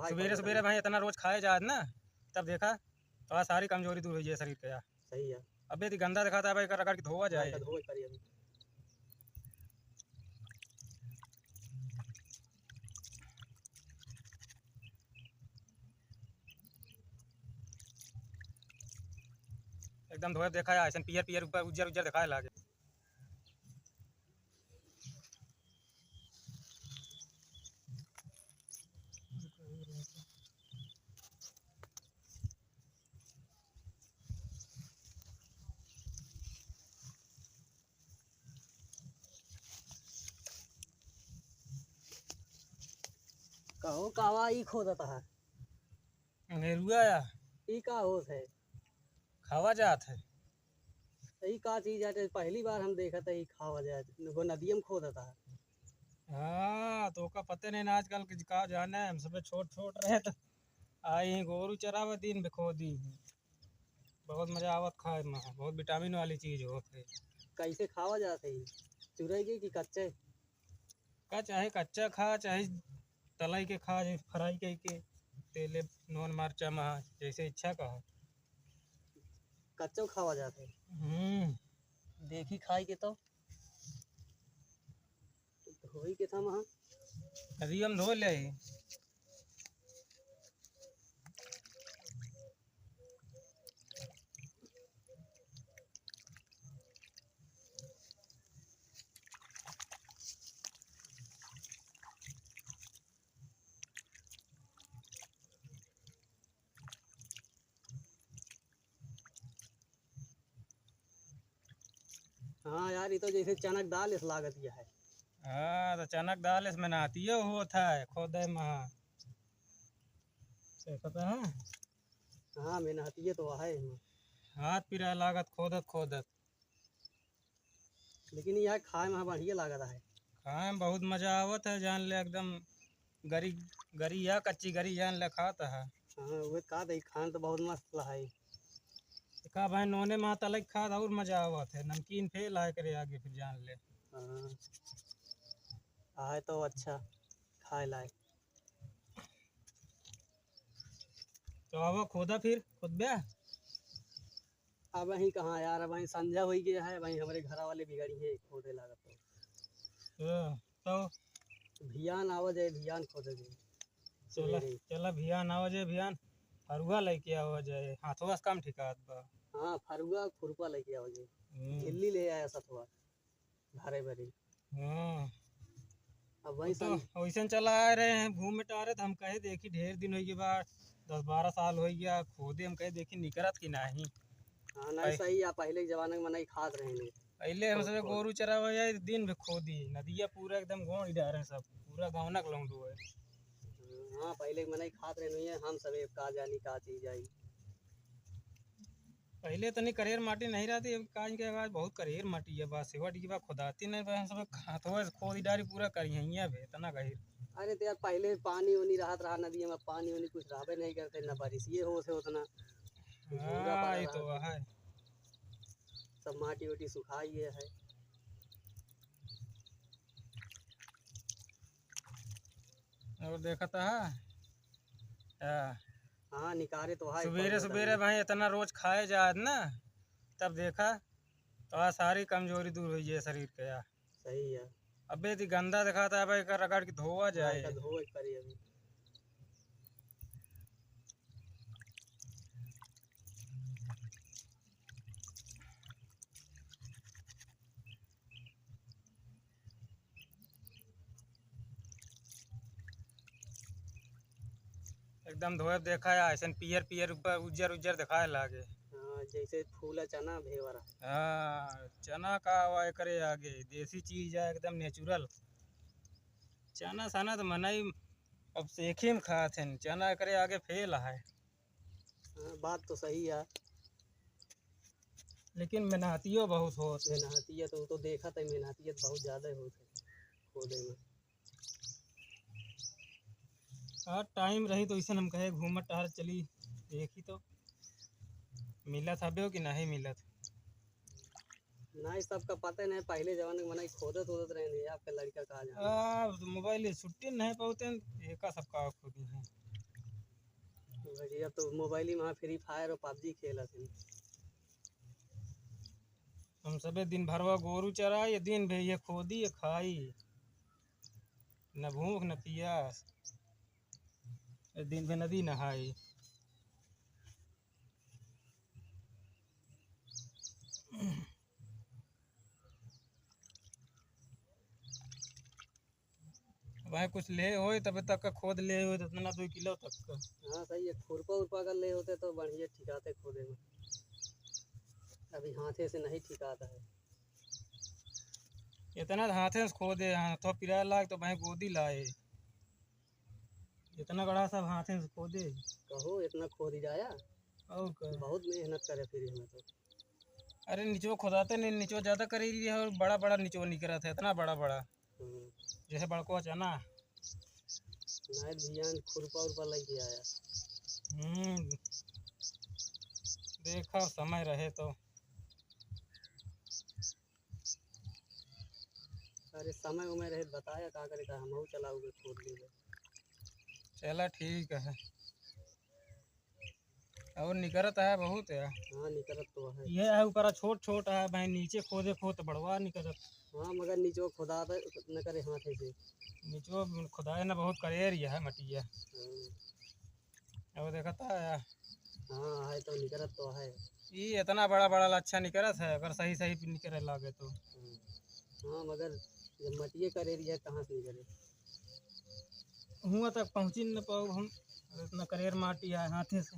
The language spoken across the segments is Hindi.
भाई सवेरे सवेरे भाई इतना रोज खाए जा ना, तब देखा तो सारी कमजोरी दूर हुई है शरीर के यार। सही है। अबे तो गंदा दिखाता है भाई, कर रगड़ के धोआ जाए। धोए करी अभी। एकदम धोए देखा है, ऐसा पियर पियर ऊपर उज्जर उज्जर दिखाए लागे। कहो कावा ई खोदता है। नेरुआ या ई का होश है। खावा जात है। ई का चीज है, पहली बार हम देखा था ई खावा जाए वो नदियम खोदता है। हाँ तो का पता नहीं ना, आजकल के का जाने हम सब छोट छोट रहे तो आई गोरू चरावा दिन बिखो दी। बहुत मजा आवत खाए में, बहुत विटामिन वाली चीज होत है। कैसे खावा जाते ही, चुराई कि कच्चे? का चाहे कच्चा खा चाहे तलाई के खा, चाहे फ्राई के तेले नॉन मरचा में जैसे इच्छा का है। कच्चो खावा जाते। देखी खाई के तो धोई के था वहाँ। अभी हम धो ले। हाँ यार ये तो जैसे चनक दाल इस लागत यह है। हाँ तो चनक दाल इसमें नहाती होता है खोदे में, पता है। हाँ मेहनती तो है। हाथ पिरा लागत खोदत खोदत, लेकिन यह खाए में बढ़िया लागत है। खाए में बहुत मजा आवत है जान ले, एकदम गरी गरी या कच्ची गरी जान ले खाता है। हाँ वो का दे खान तो बहुत मस्त है। का भाई नोने में तलक खा और मजा आवत है, नमकीन फेल आए करे आगे फिर जान ले। हाँ है तो अच्छा खाए लाए। तो अब खोदा फिर खुद बे। अब वहीं कहाँ यार, अब वहीं संध्या हो गया है, वहीं हमारे घर वाले बिगड़ी है खोदे लागत तो भियान आवाज है, भियान खोदे दे। चला चला भियान आवा जाए, भियान फरुआ लेके आवा जाए, हाथों से काम ठिकात बा। हाँ फरुआ खुरपा लेके आओ जी। झिल्ली ले आया सतुआ भारे भरी। हाँ अब वहीं तो वैसे चला आ रहे हैं घूम मिटा रहे, तो हम कहे देखी ढेर दिन हो गए बाद 10-12 साल हो गया खोदे, हम कहे देखी निकरत की नहीं। हाँ नहीं सही है, पहले के जमाने में नहीं खाद रहे। पहले हम सब गोरू चरावा जाए दिन भी खोदी, नदिया पूरा एकदम गोड़ डारे सब, पूरा गाँव लौंडू है। हाँ पहले में नहीं खाद रहे हैं, हम सब का जानी का चीज आई। पहले तनी करेर माटी नहीं रहती, अब काज के बाद बहुत करेर माटी है, बस सेवा की बात खुदाती नहीं बस, सब हाथों से खोदी डारी पूरा करिए भी इतना गहिर। अरे तो यार पहले पानी उनी रहा नदी में, पानी उनी कुछ रहबे नहीं करते न, बारिश ये हो से उतना हाँ ये तो है। सब माटी उटी सुखाई है। और देखा था हाँ निकारे तो है। सवेरे सवेरे भाई इतना रोज खाए जा ना, तब देखा तो सारी कमजोरी दूर हुई है शरीर के यार। सही है। अबे तो गंदा दिखाता है भाई, कर रगड़ के धोआ जाए। धोए करी अभी। एकदम धोए देखा है, ऐसा पियर पियर ऊपर उज्जर उज्जर दिखाए लागे। हाँ जैसे फूला चना भेवरा। हाँ चना का हवा करे आगे, देसी चीज है एकदम नेचुरल। चना सना तो मनाई अब सेखे में खाते हैं, चना करे आगे फेल है। हाँ बात तो सही है। लेकिन मेहनतियों बहुत होत है। मेहनती तो देखा था, मेहनती बहुत ज्यादा होते खोदे में। हाँ टाइम रही तो ऐसा हम कहे घूमत टहर चली देखी तो मिलत हबे कि नहीं मिलत। नहीं सबका पता नहीं, पहले जमाने में नहीं खोदत होदत रहे, आपके लड़का कहा जाए मोबाइल छुट्टी नहीं पाते एक सबका खुद है। अब तो मोबाइल ही वहाँ फ्री फायर और पबजी खेला थी। हम सबे दिन भरवा गोरू चराई, दिन भे ये खोदी ये खाई, न भूख न पियास, दिन भे नदी नहाई। भाई कुछ ले हो तब तक का खोद ले हो तो इतना 2 किलो तक का। हाँ सही है, खुरपा उरपा कर ले होते तो बढ़िया ठिकाते खोदे में, अभी हाथे से नहीं ठिकाता है। इतना हाथे से खोदे, हाथों पिरा लाग तो भाई गोदी लाए, इतना बड़ा सब हाथे से खोदे। कहो इतना खोद जाया, और क्या। बहुत मेहनत करे फिर इसमें तो। अरे नीचो खोदाते नहीं, नीचो ज्यादा कर रही है और बड़ा बड़ा नीचो निकला था, इतना बड़ा बड़ा हम्म, जैसे बड़को चना। नहीं ध्यान खुरपा उरपा लेके आया। देखा समय रहे तो। अरे समय उमें रहे बताया का करे, का हम चलाओगे खोद लेंगे। चला ठीक है। और निकरत है बहुत है। हाँ निकलत तो है। ये है ऊपर छोट छोट है भाई, नीचे खोदे खोद बड़वा निकरत। हाँ मगर नीचो खुदा न करे हाथे से। नीचो खुदाई ना बहुत करेर है मटिया। और देखता है हाँ है तो निकलत तो है। ये इतना बड़ा बड़ा अच्छा निकरत है, अगर सही सही निकरे लागे तो। हाँ मगर जब मटिए करे रही है कहाँ से निकले। हुआ तक पहुँची न पाओ हम, इतना करेर माटी है हाथे से।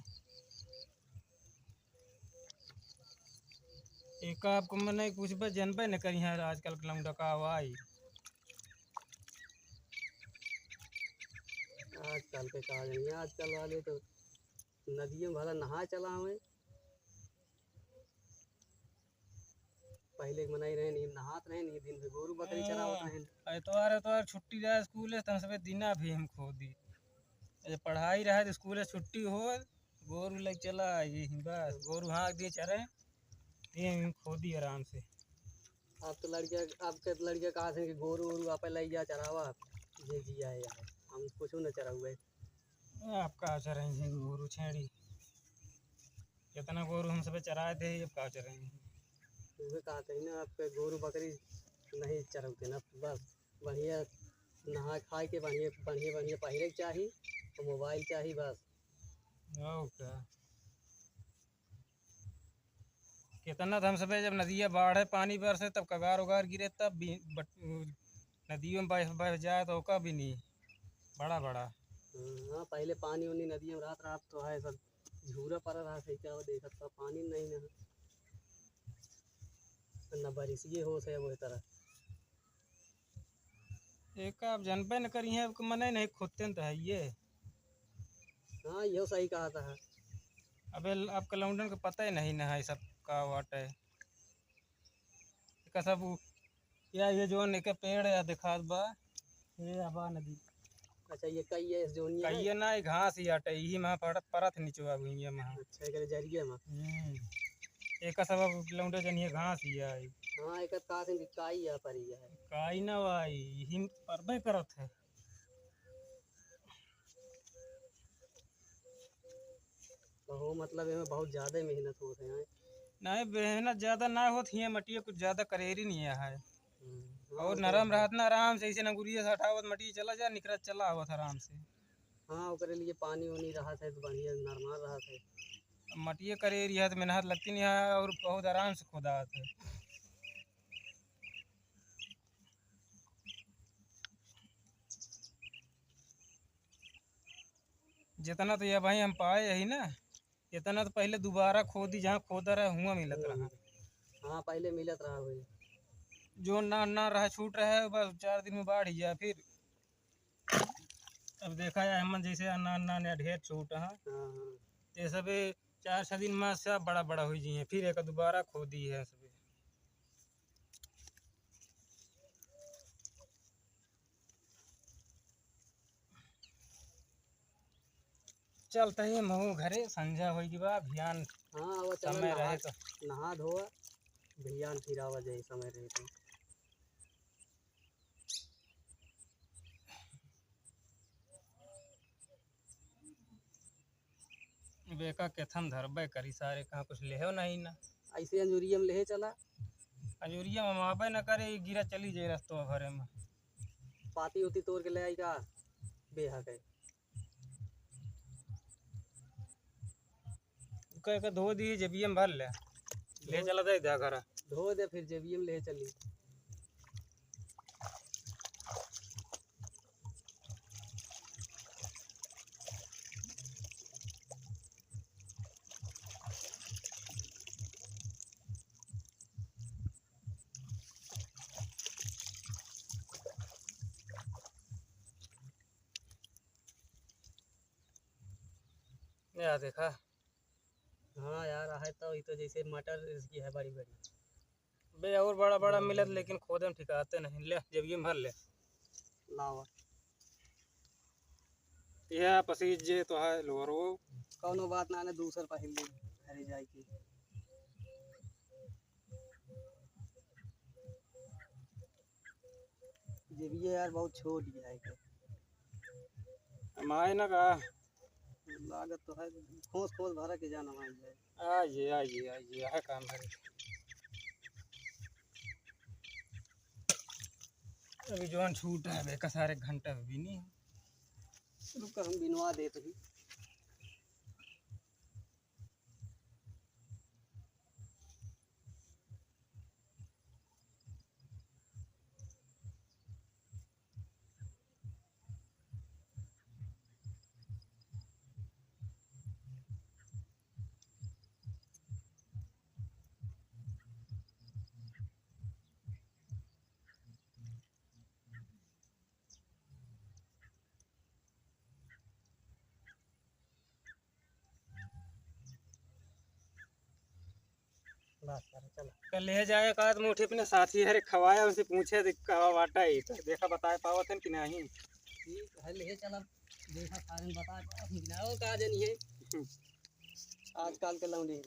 एक आपको मैंने कुछ बस जनबे न करी है आजकल के लौंडा का हवाई। आजकल के कहा नहीं, आजकल वाले तो नदियों भला नहा चला हमें। पहले के मनाई रहे नहीं, नहात रहे नहीं, दिन में गोरू बकरी चरावत रहे। एतवार छुट्टी रहे स्कूल से तो सबे दिना भी हम खोदी। जब पढ़ाई रहे तो स्कूल से छुट्टी हो, गोरू लग चला ये बस गोरू हाँक दिए चरे, ये हम खोदी आराम से। अब तो लड़किया, अब के लड़किया कहा थे कि गोरू वोरू आप ले जा चरावा, ये जिया है यार, हम कुछ न चरा हुए। आपका चरेंगे गोरू छेड़ी, कितना गोरू हम सब चराए थे, अब का चरेंगे। तुम्हें कहा था ना आपके गोरू बकरी नहीं चरौते ना, बस बढ़िया नहा खा के बढ़िया बढ़िया बढ़िया पहले चाहिए और मोबाइल चाहिए बस। और क्या। कितना तो हम सब जब नदियाँ बाढ़े पानी बरसे तब कगार उगार गिरे तब भी नदियों में बह जाए तो का भी नहीं बड़ा बड़ा। हाँ पहले पानी उनी नदियों में रात रात तो है सब झूरा पर रहा सही, क्या देखा था पानी नहीं ना, न बारिश ये हो से वो तरह। एक आप जानबे न करी है मने नहीं खोदते तो है ये। हाँ यो सही कहा था। अबे आपका लौंडन को पता ही नहीं ना है सब का वाट है का सब या ये जो एक पेड़ या दिखात बा, ये अबा नदी अच्छा ये कई है जोनिया है। कहिए ना ये घास ही आटे यही महा परत नीचवा भुइया महा। अच्छा एक जरिए में। एक सब लौंडे जनिए घास ही आई। हाँ एक कहा थे कि काई है परी है। काई ना वाई यही परबे करत है। तो मतलब इसमें बहुत ज्यादा मेहनत होते हैं। नहीं मेहनत ज्यादा ना होती है, मटिया कुछ ज्यादा करेरी नहीं है। हाँ, और ओकरे नरम रहत ना आराम से, इसे ना गुड़िया से हटावत मटी चला जा निकलत चला आवत आराम से। हाँ ओकरे लिए पानी वानी रहा था तो बढ़िया नरमा रहा था। मटिया करेरी है तो मेहनत लगती नहीं है और बहुत आराम से खोदात है। जितना तो ये भाई हम पाए यही ना, इतना तो पहले दोबारा खोदी जहाँ खोदा रहा हुआ मिलत रहा। हाँ पहले मिलत रहा हुई। जो ना रहा छूट रहा है बस 4 दिन में बाढ़ ही जाए फिर। अब देखा जाए हम जैसे अन्ना अन्ना ने ढेर छूट है, हाँ हाँ ये सब 4-6 दिन में सब बड़ा बड़ा हुई जी है, फिर एक दोबारा खोदी है सब। चलते ही महू घरे संझा होगी बा अभियान हाँ वो चलो समय रहे तो। नहा धोआ भैया फिर आवा जाए समय रहे तो। बेका केथन धरबे करी सारे कहाँ कुछ लेहो नहीं ना। ऐसे अंजूरिया में ले चला, अजूरिया में मापे न करे गिरा चली जाए रस्तो भरे में। पाती उती तोड़ के ले आई का बेहा के कह के धो दी जेबिए में भर ले चला दे दे घर। धो दे फिर जेबीए में ले चली। या देखा हाँ यार है तो ये तो जैसे मटर इसकी है बड़ी बड़ी। बे और बड़ा बड़ा मिलत लेकिन खोदे में ठिकाते नहीं। ले जेबिए में भर ले। लावा यह पसीज जे तो है लोअर वो कौनो बात ना, दूसर पहले घरे जाए की। जेबीए यार बहुत छोट है के माए ना का लागत तो है, खोस खोस भरा के जाना मान जाए। आइए है काम भरे। अभी जोन छूट है बेका सारे घंटा भी नहीं। रुक कर हम बिनवा देते ही। चला कल ले जाए का मुठी अपने साथी हरे खवाया उनसे पूछे कवा वाटा ही तो देखा बताए पावत कि नहीं। ठीक है ले चला, देखा सारे बता ना का जनी है आजकल के लौंडे।